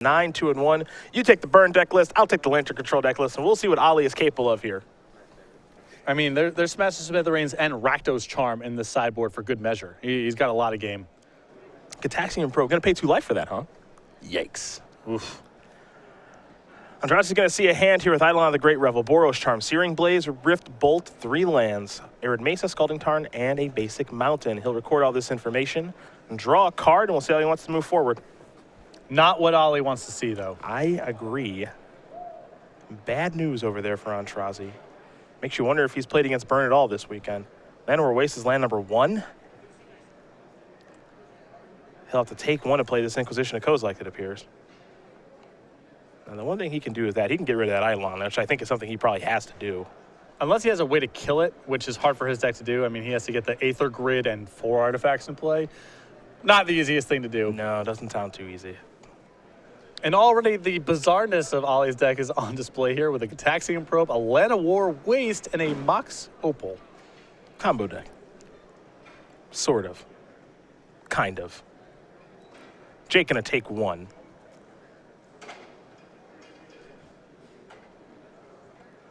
9, 2, and 1. You take the burn deck list, I'll take the lantern control deck list, and we'll see what Ali is capable of here. I mean, there's Smash to Smithereens and Rakdos Charm in the sideboard for good measure. He's got a lot of game. Gataxian Pro, gonna pay 2 life for that, huh? Yikes. Oof. Aintrazi's gonna see a hand here with Eidolon the Great Revel, Boros Charm, Searing Blaze, Rift Bolt, 3 lands, Arid Mesa, Scalding Tarn, and a basic mountain. He'll record all this information and draw a card, and we'll see how he wants to move forward. Not what Ollie wants to see, though. I agree. Bad news over there for Aintrazi. Makes you wonder if he's played against Burn at all this weekend. Llanowar Waste is land number 1. He'll have to take 1 to play this Inquisition of Kozilek, it appears. And the one thing he can do is that he can get rid of that Eidolon, which I think is something he probably has to do. Unless he has a way to kill it, which is hard for his deck to do. I mean, he has to get the Aether Grid and 4 artifacts in play. Not the easiest thing to do. No, it doesn't sound too easy. And already the bizarreness of Ollie's deck is on display here with a Gataxian Probe, a Llanowar Waste, and a Mox Opal. Combo deck. Sort of. Kind of. Jake gonna take 1.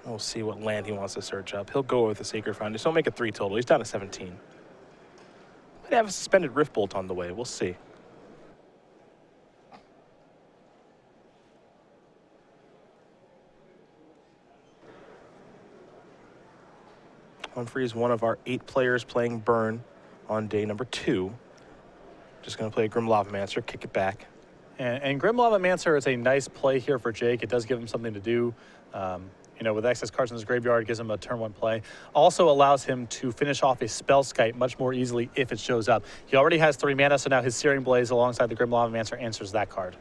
We'll see what land he wants to search up. He'll go with the Sacred Foundation. So he'll make it 3 total. He's down to 17. Might have a suspended Rift Bolt on the way. We'll see. Humphries, one of our 8 players playing Burn on day number 2. Just going to play Grim Lavamancer, kick it back. And Grim Lavamancer is a nice play here for Jake. It does give him something to do. You know, with excess cards in his graveyard, gives him a turn 1 play. Also allows him to finish off a spell Spellskite much more easily if it shows up. He already has 3 mana, so now his Searing Blaze alongside the Grim Lavamancer answers that card.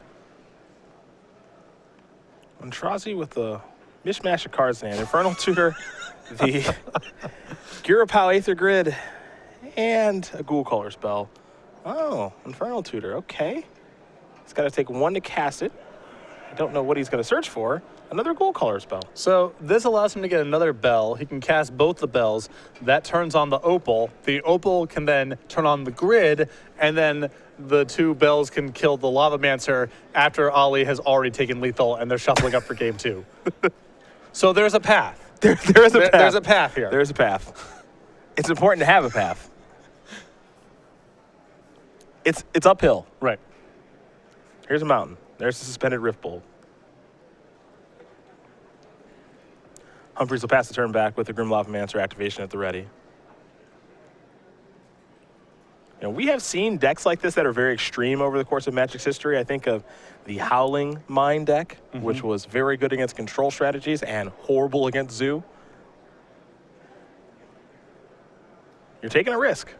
Aintrazi with the mishmash of cards in hand. Infernal Tutor, the Gurapau Aether Grid, and a Ghoul Color spell. Oh, Infernal Tutor, okay. He's got to take 1 to cast it. I don't know what he's going to search for. Another Ghoul Color spell. So this allows him to get another bell. He can cast both the bells. That turns on the Opal. The Opal can then turn on the grid, and then the 2 bells can kill the Lavamancer after Ollie has already taken lethal and they're shuffling up for game 2. So there's a path. There is a path. There's a path here. There's a path. It's important to have a path. It's uphill. Right. Here's a mountain. There's the suspended Rift Bolt. Humphries will pass the turn back with the Grim Lavamancer activation at the ready. You know, we have seen decks like this that are very extreme over the course of Magic's history. I think of the Howling Mine deck, which was very good against control strategies and horrible against Zoo. You're taking a risk.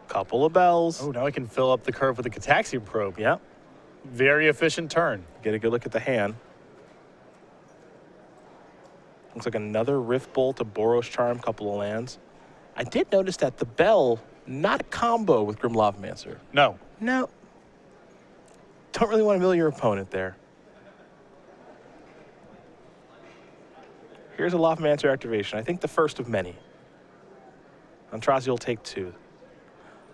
Couple of bells. Oh, now he can fill up the curve with a Gataxian Probe. Yeah. Very efficient turn. Get a good look at the hand. Looks like another Rift Bolt, a Boros Charm, couple of lands. I did notice that the bell, not a combo with Grim Lavamancer. No. No. Don't really want to mill your opponent there. Here's a Lavamancer activation. I think the first of many. Aintrazi will take 2.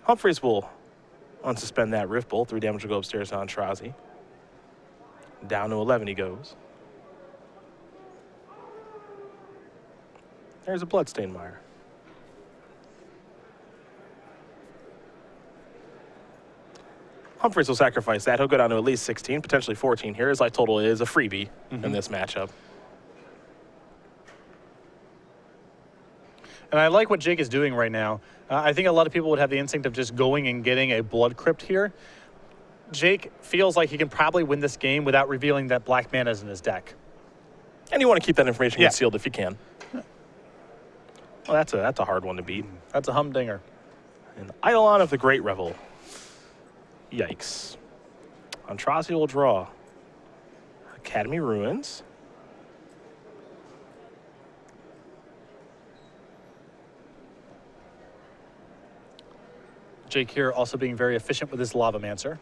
Humphries will unsuspend that Rift Bolt. 3 damage will go upstairs to Aintrazi. Down to 11 he goes. There's a Bloodstained Mire. Humphries will sacrifice that. He'll go down to at least 16, potentially 14 here. His life total is a freebie in this matchup. And I like what Jake is doing right now. I think a lot of people would have the instinct of just going and getting a Blood Crypt here. Jake feels like he can probably win this game without revealing that black mana is in his deck. And you want to keep that information concealed if you can. Well, that's a hard one to beat. That's a humdinger. And Eidolon of the Great Revel. Yikes. Aintrazi will draw Academy Ruins. Jake here also being very efficient with his Lavamancer.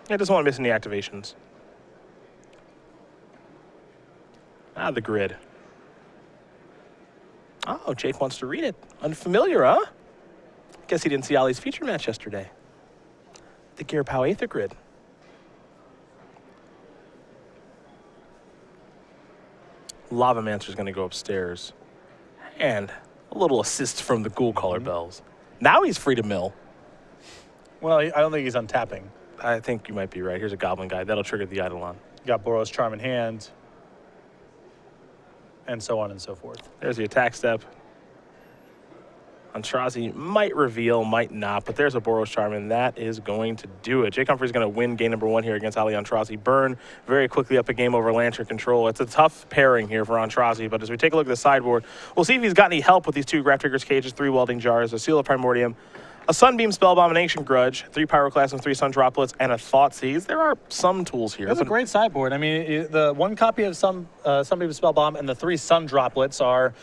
Yeah, doesn't want to miss any activations. Ah, the grid. Oh, Jake wants to read it. Unfamiliar, huh? Guess he didn't see Ollie's feature match yesterday. the Gear Pow Aether Grid. Lavamancer's going to go upstairs. And a little assist from the Ghoul Caller Bells. Now he's free to mill. Well, I don't think he's untapping. I think you might be right. Here's a Goblin Guide. That'll trigger the Eidolon. Got Boros Charm in hand. And so on and so forth. There's the attack step. Aintrazi might reveal, might not, but there's a Boros Charm, and that is going to do it. Jake Humphries is going to win game number 1 here against Ali Aintrazi. Burn very quickly up a game over Lantern Control. It's a tough pairing here for Aintrazi, but as we take a look at the sideboard, we'll see if he's got any help with these 2 Graph Triggers Cages, 3 Welding Jars, a Seal of Primordium, a Sunbeam Spell Abomination Grudge, 3 Pyroclasm, 3 Sun Droplets, and a Thoughtseize. There are some tools here. It's a great sideboard. I mean, the 1 copy of Sunbeam Spell Bomb and the 3 Sun Droplets are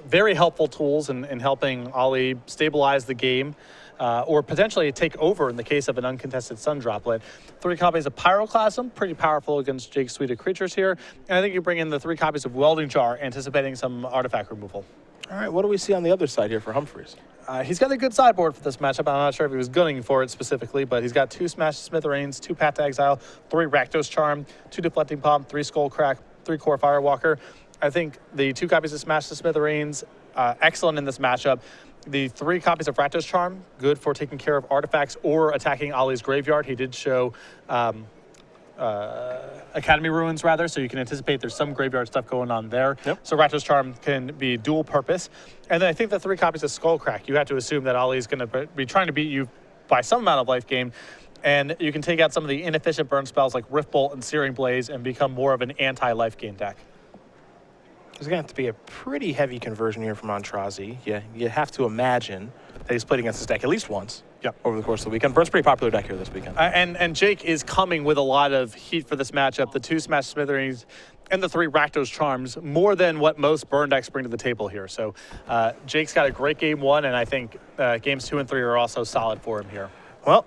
very helpful tools in helping Ali stabilize the game or potentially take over in the case of an uncontested Sun Droplet. 3 copies of Pyroclasm, pretty powerful against Jake's suite of creatures here. And I think you bring in the 3 copies of Welding Jar, anticipating some artifact removal. All right, what do we see on the other side here for Humphries? He's got a good sideboard for this matchup. I'm not sure if he was gunning for it specifically, but he's got 2 Smash Smithereens, 2 Path to Exile, 3 Rakdos Charm, 2 Deflecting Palm, 3 Skull Crack, 3 Core Firewalker. I think the 2 copies of Smash the Smithereens, excellent in this matchup. The 3 copies of Rakdos Charm, good for taking care of artifacts or attacking Ali's graveyard. He did show Academy Ruins, rather, so you can anticipate there's some graveyard stuff going on there. Yep. So Rakdos Charm can be dual purpose. And then I think the 3 copies of Skullcrack, you have to assume that Ali is going to be trying to beat you by some amount of life gain. And you can take out some of the inefficient burn spells like Rift Bolt and Searing Blaze and become more of an anti-life gain deck. There's going to have to be a pretty heavy conversion here from Aintrazi. You have to imagine that he's played against this deck at least once over the course of the weekend. Burn's a pretty popular deck here this weekend. And Jake is coming with a lot of heat for this matchup. The 2 Smash Smithereens and the 3 Rakdos Charms, more than what most Burn decks bring to the table here. So Jake's got a great game 1, and I think games 2 and 3 are also solid for him here. Well,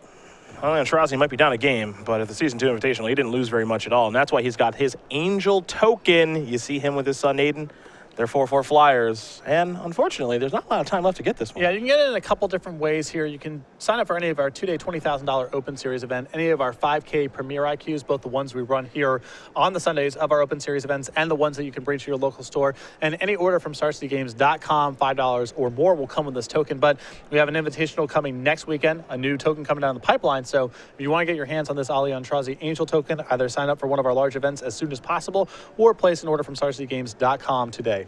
Aintrazi might be down a game, but at the Season 2 Invitational, he didn't lose very much at all, and that's why he's got his Angel token. You see him with his son Aiden. They're 4/4 flyers, and unfortunately, there's not a lot of time left to get this one. Yeah, you can get it in a couple different ways here. You can sign up for any of our 2-day $20,000 Open Series event, any of our 5K Premier IQs, both the ones we run here on the Sundays of our Open Series events and the ones that you can bring to your local store. And any order from StarCityGames.com, $5 or more will come with this token. But we have an invitational coming next weekend, a new token coming down the pipeline. So if you want to get your hands on this Ali Aintrazi Angel token, either sign up for one of our large events as soon as possible or place an order from StarCityGames.com today.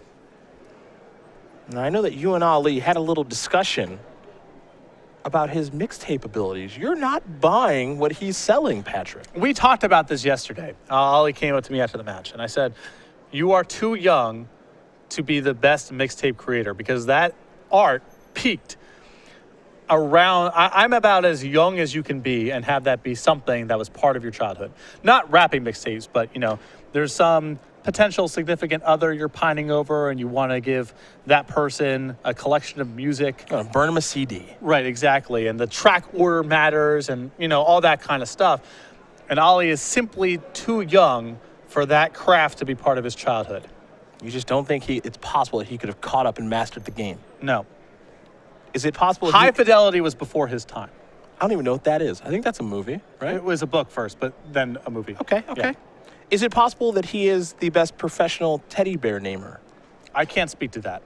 Now, I know that you and Ali had a little discussion about his mixtape abilities. You're not buying what he's selling, Patrick. We talked about this yesterday. Ali came up to me after the match, and I said, you are too young to be the best mixtape creator because that art peaked around, I'm about as young as you can be and have that be something that was part of your childhood. Not rapping mixtapes, but, you know, there's some potential significant other you're pining over and you want to give that person a collection of music. Burn him a CD. Right, exactly. And the track order matters and, you know, all that kind of stuff. And Ali is simply too young for that craft to be part of his childhood. You just don't think it's possible that he could have caught up and mastered the game? No. Is it possible? High Fidelity was before his time. I don't even know what that is. I think that's a movie, right? It was a book first, but then a movie. Okay. Yeah. Is it possible that he is the best professional teddy bear namer? I can't speak to that.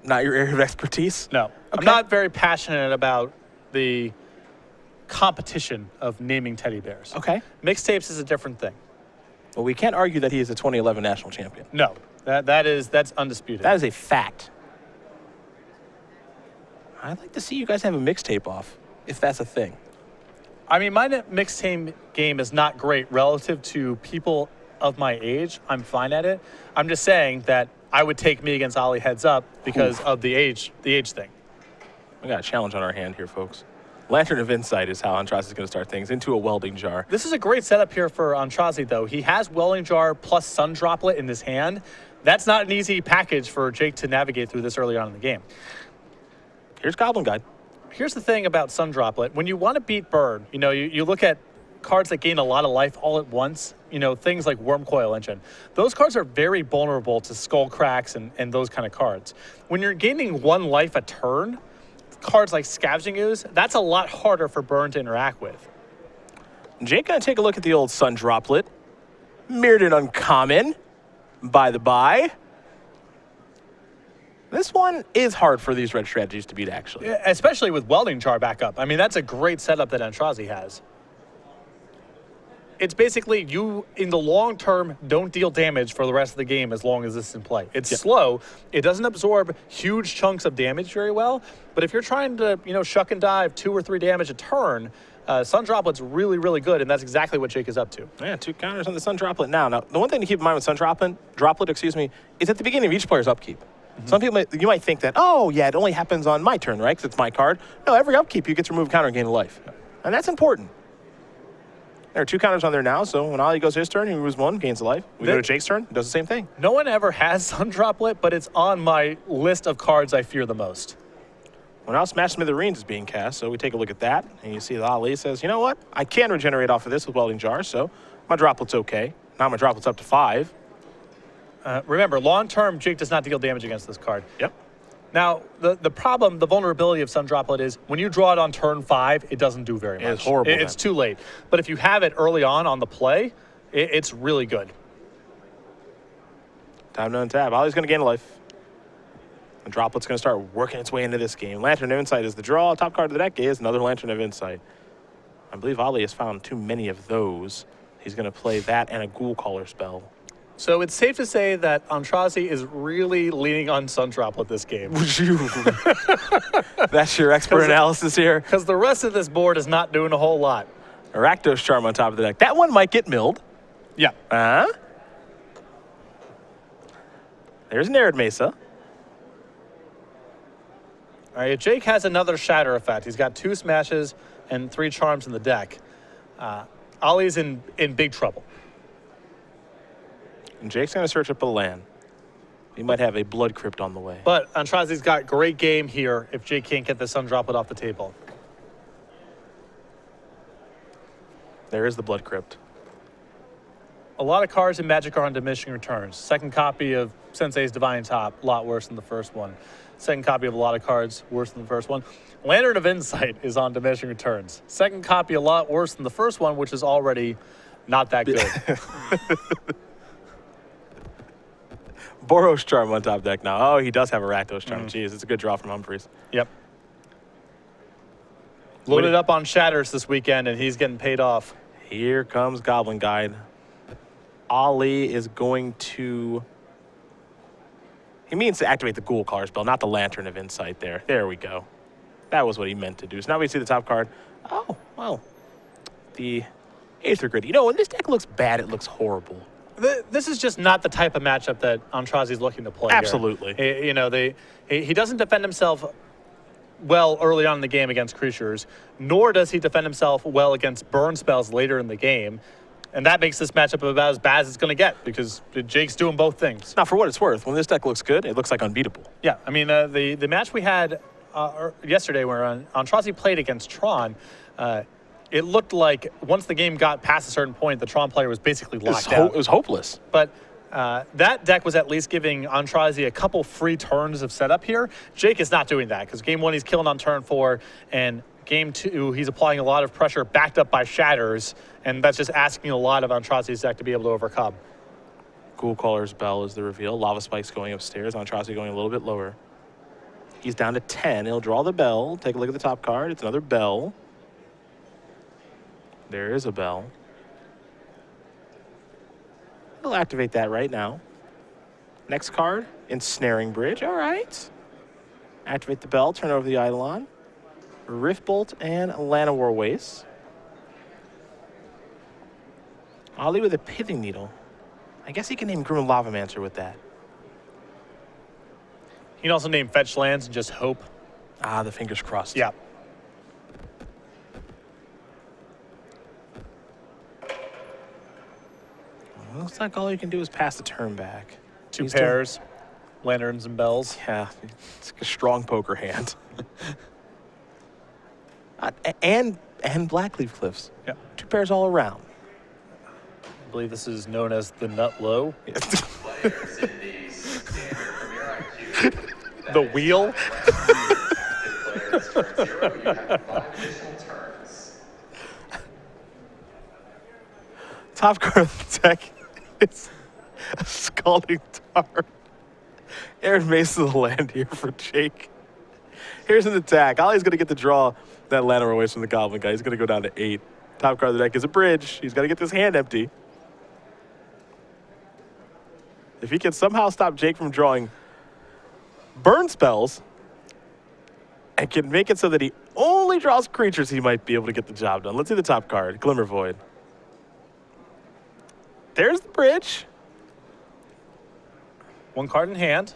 Not your area of expertise? No. Okay. I'm not very passionate about the competition of naming teddy bears. Okay. Mixtapes is a different thing. Well, we can't argue that he is a 2011 national champion. No. That's undisputed. That is a fact. I'd like to see you guys have a mixtape off, if that's a thing. I mean, my mixtape game is not great relative to people of my age. I'm fine at it. I'm just saying that I would take me against Ali heads up because of the age thing. We got a challenge on our hand here, folks. Lantern of Insight is how Aintrazi is going to start things into a Welding Jar. This is a great setup here for Aintrazi, though. He has Welding Jar plus Sun Droplet in his hand. That's not an easy package for Jake to navigate through this early on in the game. Here's Goblin Guide. Here's the thing about Sun Droplet. When you want to beat Burn, you know, you look at cards that gain a lot of life all at once, you know, things like Wormcoil Engine. Those cards are very vulnerable to Skull Cracks and those kind of cards. When you're gaining 1 life a turn, cards like Scavenging Ooze, that's a lot harder for Burn to interact with. Jake gonna take a look at the old Sun Droplet. Mirrored Uncommon, by the by. This one is hard for these red strategies to beat, actually. Yeah, especially with Welding Char back up. I mean, that's a great setup that Aintrazi has. It's basically you, in the long term, don't deal damage for the rest of the game as long as this is in play. It's slow. It doesn't absorb huge chunks of damage very well. But if you're trying to, shuck and dive 2 or 3 damage a turn, Sun Droplet's really, really good, and that's exactly what Jake is up to. Yeah, 2 counters on the Sun Droplet now. Now, the one thing to keep in mind with Sun Droplet, is at the beginning of each player's upkeep. Some people, you might think that, oh, yeah, it only happens on my turn, right, because it's my card. No, every upkeep you get to remove a counter and gain a life. And that's important. There are 2 counters on there now, so when Ollie goes his turn, he removes 1, gains a life. We go to Jake's turn, does the same thing. No one ever has Sun Droplet, but it's on my list of cards I fear the most. Well, now Smash Smithereens is being cast, so we take a look at that, and you see that Ali says, you know what? I can regenerate off of this with Welding Jar, so my Droplet's okay. Now my Droplet's up to 5. Remember, long-term, Jake does not deal damage against this card. Yep. Now, the problem, the vulnerability of Sun Droplet is when you draw it on turn 5, it doesn't do very much. It's horrible. It's too late. But if you have it early on the play, it's really good. Time to untap. Ollie's going to gain a life. The Droplet's going to start working its way into this game. Lantern of Insight is the draw. Top card of the deck is another Lantern of Insight. I believe Ollie has found too many of those. He's going to play that and a Ghoul Caller spell. So it's safe to say that Aintrazi is really leaning on Sun Droplet this game. That's your expert analysis here. Because the rest of this board is not doing a whole lot. A Rakdos Charm on top of the deck. That one might get milled. Yeah. There's an Arid Mesa. All right, Jake has another Shatter effect. He's got 2 smashes and 3 charms in the deck. Ollie's in big trouble. And Jake's going to search up a land. He might have a Blood Crypt on the way. But Aintrazi's got great game here if Jake can't get the Sun Droplet off the table. There is the Blood Crypt. A lot of cards in Magic are on diminishing returns. Second copy of Sensei's Divine Top, a lot worse than the first one. Second copy of a lot of cards, worse than the first one. Lantern of Insight is on diminishing returns. Second copy, a lot worse than the first one, which is already not that good. Boros Charm on top deck now. Oh, he does have a Rakdos Charm. Jeez, it's a good draw from Humphries. Yep. Loaded up on Shatters this weekend, and he's getting paid off. Here comes Goblin Guide. Ali is going to... He means to activate the Ghoul Caller spell, not the Lantern of Insight there. There we go. That was what he meant to do. So now we see the top card. Oh, well. The Aether Grid. When this deck looks bad, it looks horrible. This is just not the type of matchup that Aintrazi's looking to play. Absolutely. Here. He doesn't defend himself well early on in the game against creatures, nor does he defend himself well against burn spells later in the game. And that makes this matchup about as bad as it's going to get because Jake's doing both things. Now, for what it's worth, when this deck looks good, it looks like unbeatable. Yeah, I mean, the match we had yesterday where Aintrazi played against Tron, it looked like once the game got past a certain point, the Tron player was basically locked out. It was hopeless. But that deck was at least giving Aintrazi a couple free turns of setup here. Jake is not doing that because game 1 he's killing on turn 4, and game 2 he's applying a lot of pressure backed up by Shatters, and that's just asking a lot of Aintrazi's deck to be able to overcome. Ghoul Caller's Bell is the reveal. Lava Spike's going upstairs. Aintrazi going a little bit lower. He's down to 10. He'll draw the bell. Take a look at the top card. It's another bell. There is a bell. He'll activate that right now. Next card, Ensnaring Bridge. All right. Activate the bell, turn over the Eidolon. Riftbolt and Llanowar Waste. Ollie with a Pithing Needle. I guess he can name Grim Lavamancer with that. He can also name Fetch Lands and just hope. Ah, the fingers crossed. Yeah. Looks like all you can do is pass the turn back. 2 pairs, lanterns and bells. Yeah, it's a strong poker hand. and Blackleaf Cliffs. Yeah. 2 pairs all around. I believe this is known as the Nut Low. The wheel. Top card of the deck is a Scalding Tarn. Aaron Mason the land here for Jake. Here's an attack. Ollie's going to get to draw that land away from the Goblin guy. He's going to go down to 8. Top card of the deck is a bridge. He's got to get this hand empty. If he can somehow stop Jake from drawing burn spells and can make it so that he only draws creatures, he might be able to get the job done. Let's see the top card, Glimmer Void. There's the bridge. 1 card in hand.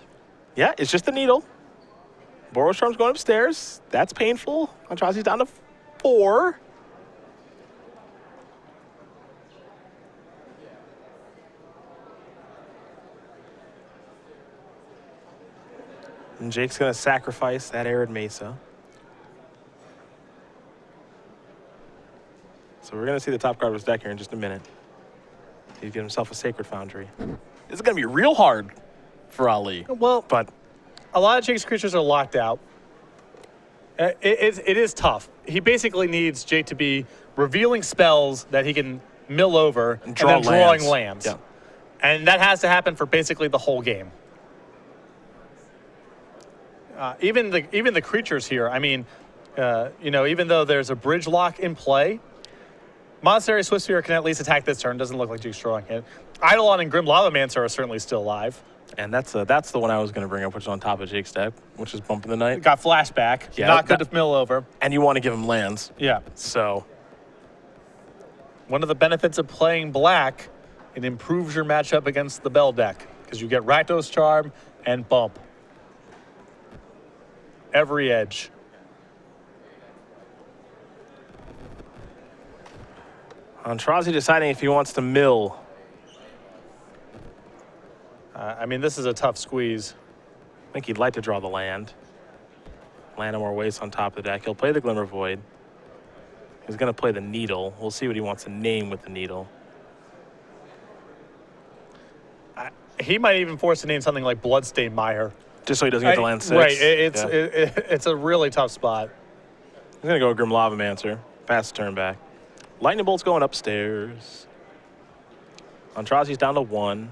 Yeah, it's just the needle. Boros Charm's going upstairs. That's painful. Aintrazi's down to 4. And Jake's going to sacrifice that Arid Mesa. So we're going to see the top card of his deck here in just a minute. He's getting himself a Sacred Foundry. This is going to be real hard for Ali. Well, But a lot of Jake's creatures are locked out. It is tough. He basically needs Jake to be revealing spells that he can mill over and then drawing lands. Yeah. And that has to happen for basically the whole game. Even the creatures here, I mean, even though there's a bridge lock in play, Monastery Swiftspear can at least attack this turn. Doesn't look like Jake's drawing it. Eidolon and Grim Lavamancer are certainly still alive. And that's the one I was going to bring up, which is on top of Jake's deck, which is Bump in the Night. Got flashback. Yeah, Not good to mill over. And you want to give him lands. Yeah. So One of the benefits of playing black, it improves your matchup against the Bell deck because you get Rakdos Charm and Bump. Every edge. Aintrazi deciding if he wants to mill. I mean, this is a tough squeeze. I think he'd like to draw the land. Land more waste on top of the deck. He'll play the Glimmer Void. He's going to play the Needle. We'll see what he wants to name with the Needle. He might even force to name something like Bloodstained Mire. Just so he doesn't get to land 6. Right, it's a really tough spot. He's going to go Grim Lavamancer. Fast turn back. Lightning Bolt's going upstairs. Aintrazi's down to 1.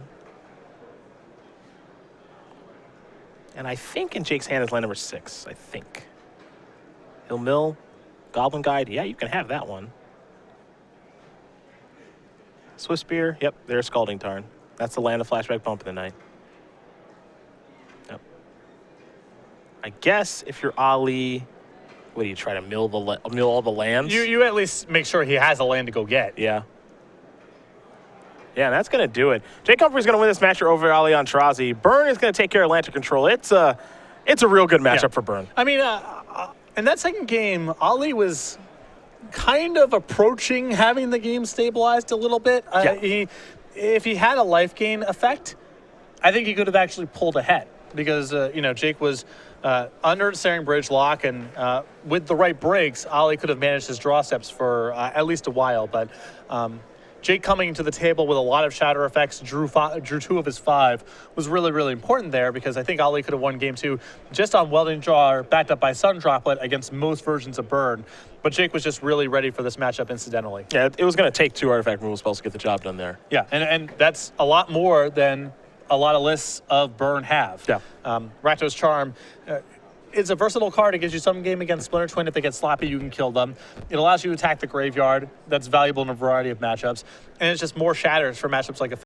And I think in Jake's hand is land number 6, I think. He'll mill. Goblin Guide. Yeah, you can have that one. Swiftspear. Yep, there's Scalding Tarn. That's the land of Flashback Bump in the Night. Yep. I guess if you're Ali, what do you try to mill all the lands? You at least make sure he has a land to go get. Yeah. Yeah, that's going to do it. Jake Humphries is going to win this match over Ali Aintrazi. Burn is going to take care of Lantern Control. It's a real good matchup for Burn. I mean, in that second game, Ali was kind of approaching having the game stabilized a little bit. If he had a life gain effect, I think he could have actually pulled ahead because, Jake was under Staring Bridge lock, and with the right breaks, Ali could have managed his draw steps for at least a while. But Jake coming to the table with a lot of shatter effects, drew 2 of his 5, was really, really important there because I think Ali could have won game 2 just on Welding Jar, backed up by Sun Droplet against most versions of Burn. But Jake was just really ready for this matchup incidentally. Yeah, it was going to take 2 artifact removal spells to get the job done there. Yeah, and that's a lot more than a lot of lists of Burn have. Yeah. Rakdos Charm is a versatile card. It gives you some game against Splinter Twin. If they get sloppy, you can kill them. It allows you to attack the graveyard. That's valuable in a variety of matchups. And it's just more shatters for matchups like